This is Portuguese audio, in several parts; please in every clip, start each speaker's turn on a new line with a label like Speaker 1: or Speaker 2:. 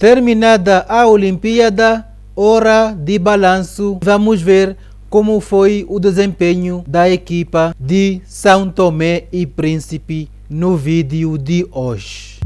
Speaker 1: Terminada a Olimpíada, hora de balanço. Vamos ver como foi o desempenho da equipa de São Tomé e Príncipe no vídeo de hoje.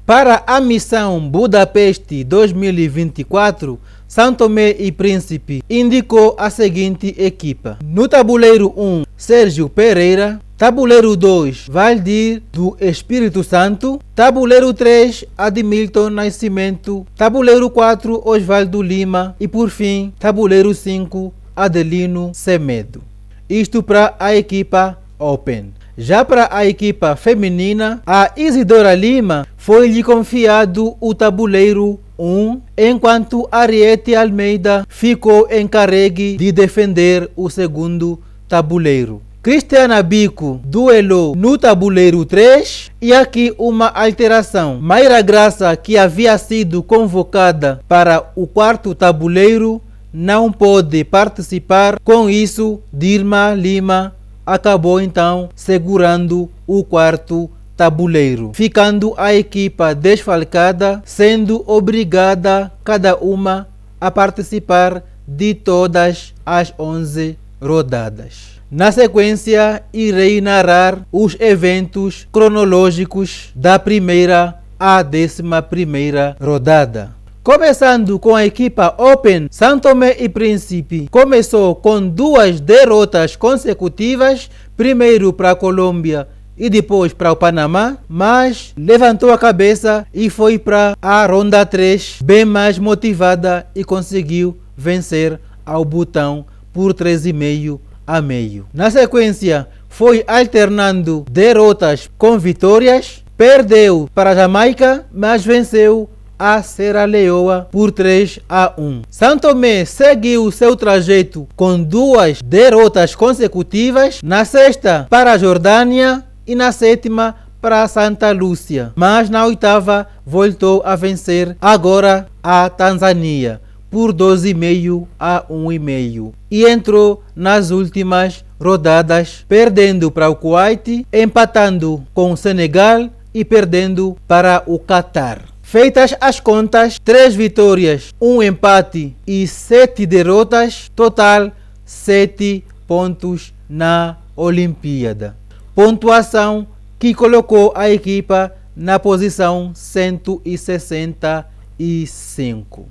Speaker 1: Para a missão Budapeste 2024, São Tomé e Príncipe indicou a seguinte equipa. No tabuleiro 1, Sérgio Pereira. Tabuleiro 2, Valdir do Espírito Santo. Tabuleiro 3, Admilton Nascimento. Tabuleiro 4, Osvaldo Lima. E por fim, tabuleiro 5, Adelino Semedo. Isto para a equipa Open. Já para a equipa feminina, a Isidora Lima foi-lhe confiado o tabuleiro 1, enquanto Ariete Almeida ficou encarregue de defender o segundo tabuleiro. Cristiana Bico duelou no tabuleiro 3 e aqui uma alteração. Mayra Graça, que havia sido convocada para o quarto tabuleiro, não pôde participar. Com isso, Dilma Lima acabou então segurando o quarto tabuleiro, ficando a equipa desfalcada, sendo obrigada cada uma a participar de todas as 11 rodadas. Na sequência, irei narrar os eventos cronológicos da primeira à 11ª rodada. Começando com a equipa Open, São Tomé e Príncipe começou com 2 derrotas consecutivas, primeiro para a Colômbia e depois para o Panamá, mas levantou a cabeça e foi para a ronda 3 bem mais motivada e conseguiu vencer ao Butão por 3,5 a meio. Na sequência, foi alternando derrotas com vitórias, perdeu para a Jamaica, mas venceu a Serra Leoa por 3-1. São Tomé seguiu seu trajeto com 2 derrotas consecutivas, na sexta para a Jordânia e na sétima para Santa Lúcia, mas na oitava voltou a vencer agora a Tanzânia por 2,5 a 1,5 e entrou nas últimas rodadas perdendo para o Kuwait, empatando com o Senegal e perdendo para o Catar. Feitas as contas, 3 vitórias, 1 empate e 7 derrotas, total 7 pontos na Olimpíada. Pontuação que colocou a equipa na posição 165.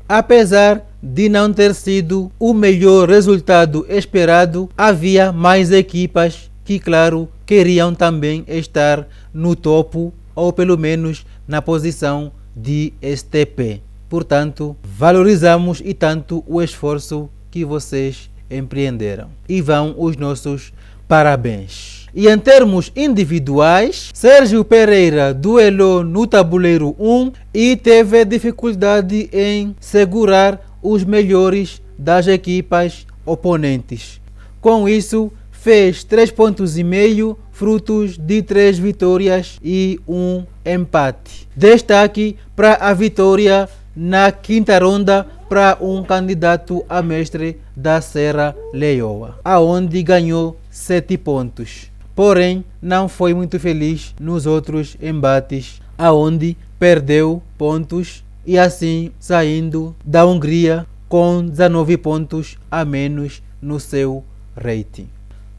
Speaker 1: Apesar de não ter sido o melhor resultado esperado, havia mais equipas que, claro, queriam também estar no topo ou pelo menos na posição de STP. Portanto, valorizamos e tanto o esforço que vocês empreenderam. E vão os nossos parabéns. E em termos individuais, Sérgio Pereira duelou no tabuleiro 1 e teve dificuldade em segurar os melhores das equipas oponentes. Com isso, fez 3,5 pontos, frutos de 3 vitórias e 1 empate. Destaque para a vitória na quinta ronda para um candidato a mestre da Serra Leoa, aonde ganhou 7 pontos. Porém, não foi muito feliz nos outros embates, aonde perdeu pontos e assim saindo da Hungria com 19 pontos a menos no seu rating.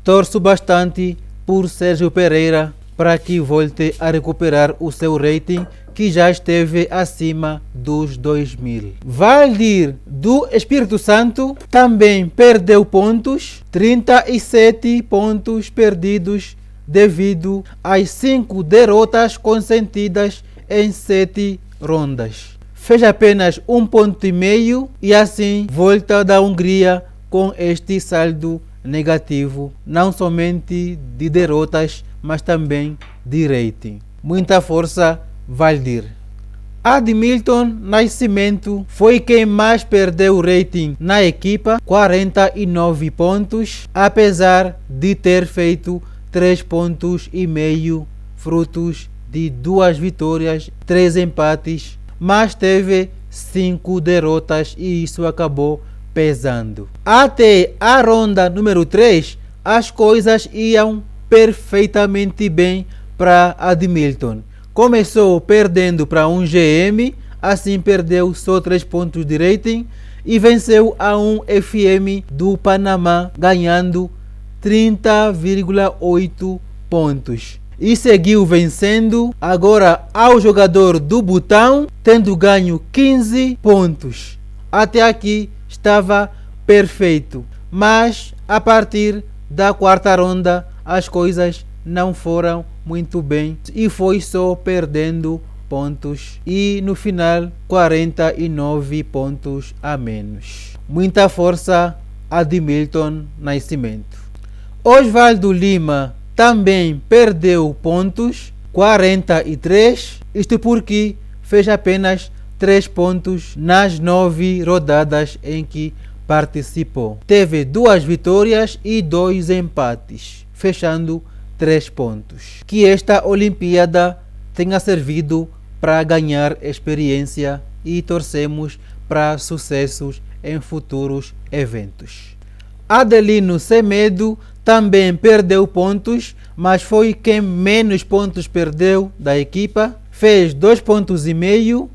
Speaker 1: Torço bastante por Sérgio Pereira para que volte a recuperar o seu rating, que já esteve acima dos 2.000. Valdir do Espírito Santo também perdeu pontos, 37 pontos perdidos devido às 5 derrotas consentidas em 7 rondas. Fez apenas 1,5 ponto e assim volta da Hungria com este saldo negativo, não somente de derrotas, mas também de rating. Muita força, Valdir. Admilton Nascimento foi quem mais perdeu o rating na equipa, 49 pontos, apesar de ter feito 3,5 pontos, frutos de 2 vitórias, 3 empates, mas teve 5 derrotas e isso acabou pesando. Até a ronda número 3, as coisas iam perfeitamente bem para Admilton. Começou perdendo para um GM, assim perdeu só 3 pontos de rating e venceu a um FM do Panamá, ganhando 30,8 pontos. E seguiu vencendo agora ao jogador do Butão, tendo ganho 15 pontos. Até aqui estava perfeito, mas a partir da quarta ronda as coisas não foram muito bem e foi só perdendo pontos e no final 49 pontos a menos. Muita força a Admilton Nascimento. Osvaldo Lima também perdeu pontos, 43, isto porque fez apenas 3 pontos nas 9 rodadas em que participou. Teve 2 vitórias e 2 empates, fechando 3 pontos. Que esta Olimpíada tenha servido para ganhar experiência e torcemos para sucessos em futuros eventos. Adelino Semedo também perdeu pontos, mas foi quem menos pontos perdeu da equipa. Fez 2,5 pontos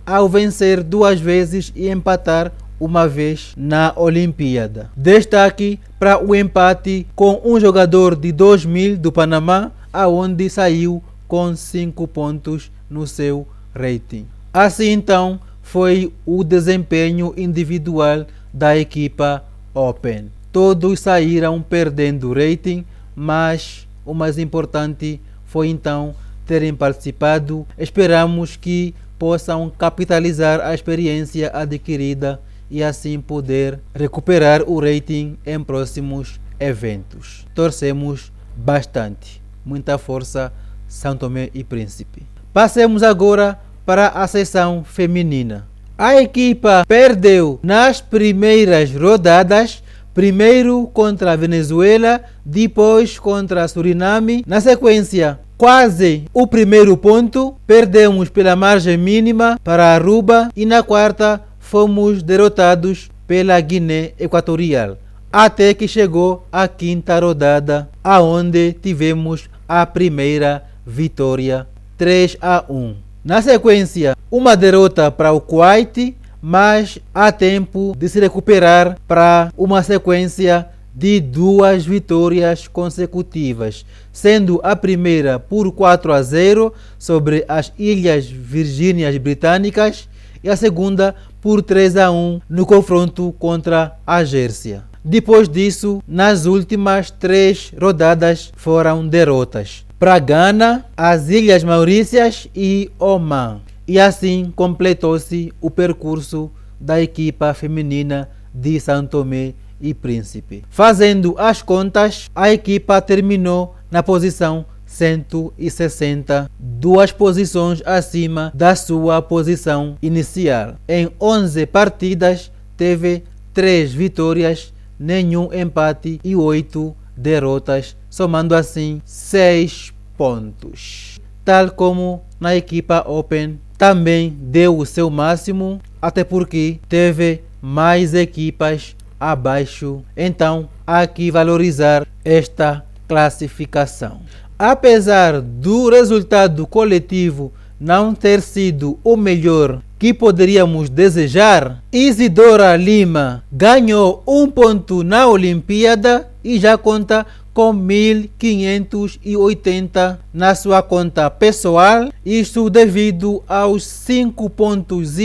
Speaker 1: ao vencer 2 vezes e empatar uma vez na Olimpíada. Destaque para o empate com um jogador de 2000 do Panamá, aonde saiu com 5 pontos no seu rating. Assim então foi o desempenho individual da equipa Open. Todos saíram perdendo rating, mas o mais importante foi então terem participado. Esperamos que possam capitalizar a experiência adquirida e assim poder recuperar o rating em próximos eventos. Torcemos bastante. Muita força, São Tomé e Príncipe. Passemos agora para a seção feminina. A equipa perdeu nas primeiras rodadas, primeiro contra a Venezuela, depois contra a Suriname. Na sequência, quase o primeiro ponto, perdemos pela margem mínima para Aruba e na quarta fomos derrotados pela Guiné Equatorial, até que chegou a quinta rodada, aonde tivemos a primeira vitória, 3-1. Na sequência, uma derrota para o Kuwait, mas há tempo de se recuperar para uma sequência de 2 vitórias consecutivas, sendo a primeira por 4-0 sobre as Ilhas Virgínias Britânicas e a segunda por 3-1 no confronto contra a Gércia. Depois disso, nas últimas 3 rodadas foram derrotas para Gana, as Ilhas Maurícias e Oman. E assim completou-se o percurso da equipa feminina de São Tomé e Príncipe. Fazendo as contas, a equipa terminou na posição 160, 2 posições acima da sua posição inicial. Em 11 partidas, teve 3 vitórias, nenhum empate e 8 derrotas, somando assim 6 pontos. Tal como na equipa Open, também deu o seu máximo, até porque teve mais equipas abaixo, então há que valorizar esta classificação. Apesar do resultado coletivo não ter sido o melhor que poderíamos desejar, Isidora Lima ganhou 1 ponto na Olimpíada e já conta com 1.580 na sua conta pessoal, isso devido aos 5,5 pontos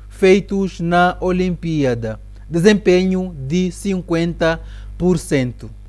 Speaker 1: feitos na Olimpíada, desempenho de 50%.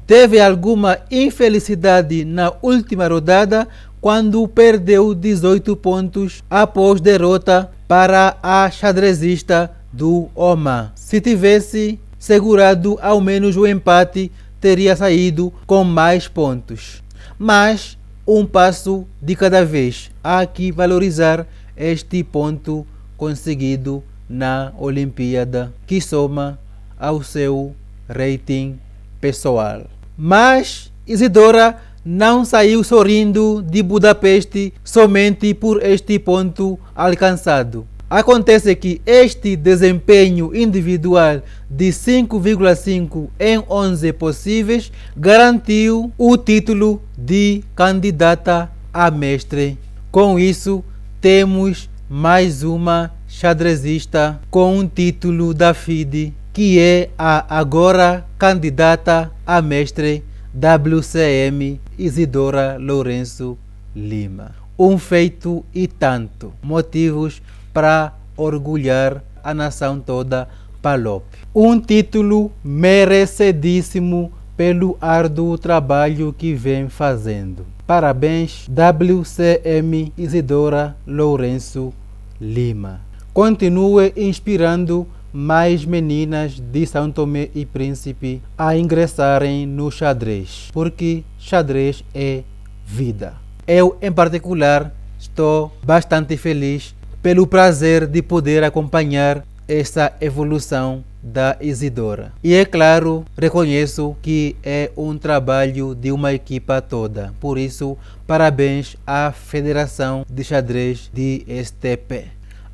Speaker 1: Teve alguma infelicidade na última rodada, quando perdeu 18 pontos após derrota para a xadrezista do Oman. Se tivesse segurado ao menos o empate, teria saído com mais pontos. Mas um passo de cada vez. Há que valorizar este ponto conseguido na Olimpíada, que soma ao seu rating pessoal. Mas Isidora não saiu sorrindo de Budapeste somente por este ponto alcançado. Acontece que este desempenho individual de 5,5 em 11 possíveis garantiu o título de candidata a mestre. Com isso, temos mais uma xadrezista com um título da FIDE, que é a agora candidata a mestre WCM Isidora Lourenço Lima. Um feito e tanto, motivos para orgulhar a nação toda PALOP. Um título merecidíssimo pelo árduo trabalho que vem fazendo. Parabéns, WCM Isidora Lourenço Lima. Continue inspirando mais meninas de São Tomé e Príncipe a ingressarem no xadrez, porque xadrez é vida. Eu, em particular, estou bastante feliz pelo prazer de poder acompanhar essa evolução da Isidora. E é claro, reconheço que é um trabalho de uma equipa toda. Por isso, parabéns à Federação de Xadrez de STP.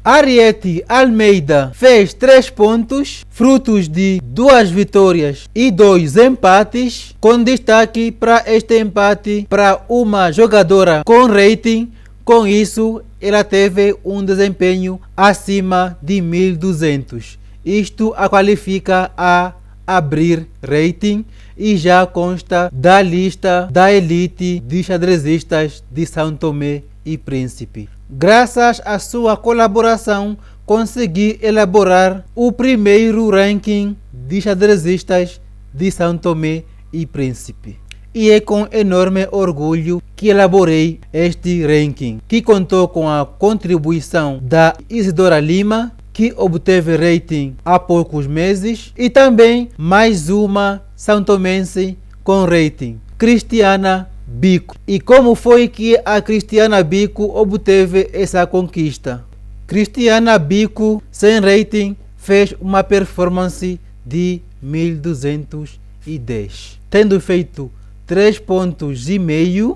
Speaker 1: Ariete Almeida fez 3 pontos, frutos de 2 vitórias e 2 empates, com destaque para este empate para uma jogadora com rating. Com isso, ela teve um desempenho acima de 1200. Isto a qualifica a abrir rating e já consta da lista da elite de xadrezistas de São Tomé e Príncipe. Graças à sua colaboração, consegui elaborar o primeiro ranking de xadrezistas de São Tomé e Príncipe. E é com enorme orgulho que elaborei este ranking, que contou com a contribuição da Isidora Lima, que obteve rating há poucos meses, e também mais uma santomense com rating, Cristiana Bico. E como foi que a Cristiana Bico obteve essa conquista? Cristiana Bico, sem rating, fez uma performance de 1210, tendo feito 3,5 pontos,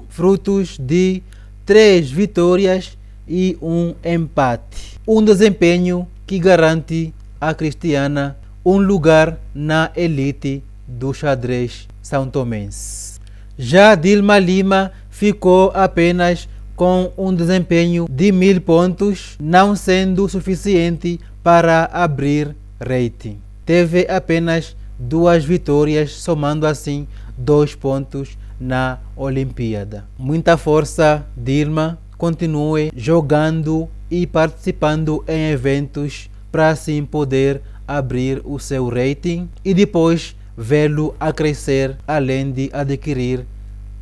Speaker 1: frutos de 3 vitórias e 1 empate. Um desempenho que garante a Cristiana um lugar na elite do xadrez são-tomense. Já Dilma Lima ficou apenas com um desempenho de 1000 pontos, não sendo suficiente para abrir rating. Teve apenas 2 vitórias, somando assim 2 pontos na Olimpíada. Muita força, Dilma. Continue jogando e participando em eventos para assim poder abrir o seu rating e depois vê-lo a crescer, além de adquirir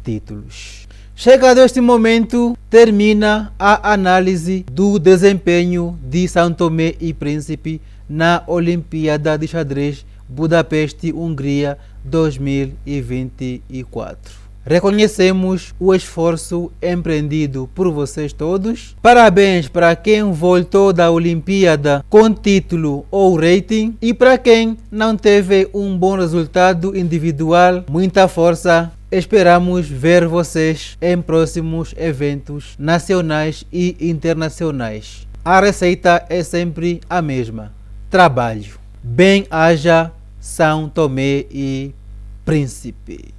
Speaker 1: títulos. Chegado este momento, termina a análise do desempenho de São Tomé e Príncipe na Olimpíada de Xadrez Budapeste, Hungria 2024. Reconhecemos o esforço empreendido por vocês todos. Parabéns para quem voltou da Olimpíada com título ou rating, e para quem não teve um bom resultado individual, muita força. Esperamos ver vocês em próximos eventos nacionais e internacionais. A receita é sempre a mesma: trabalho. Bem-haja São Tomé e Príncipe.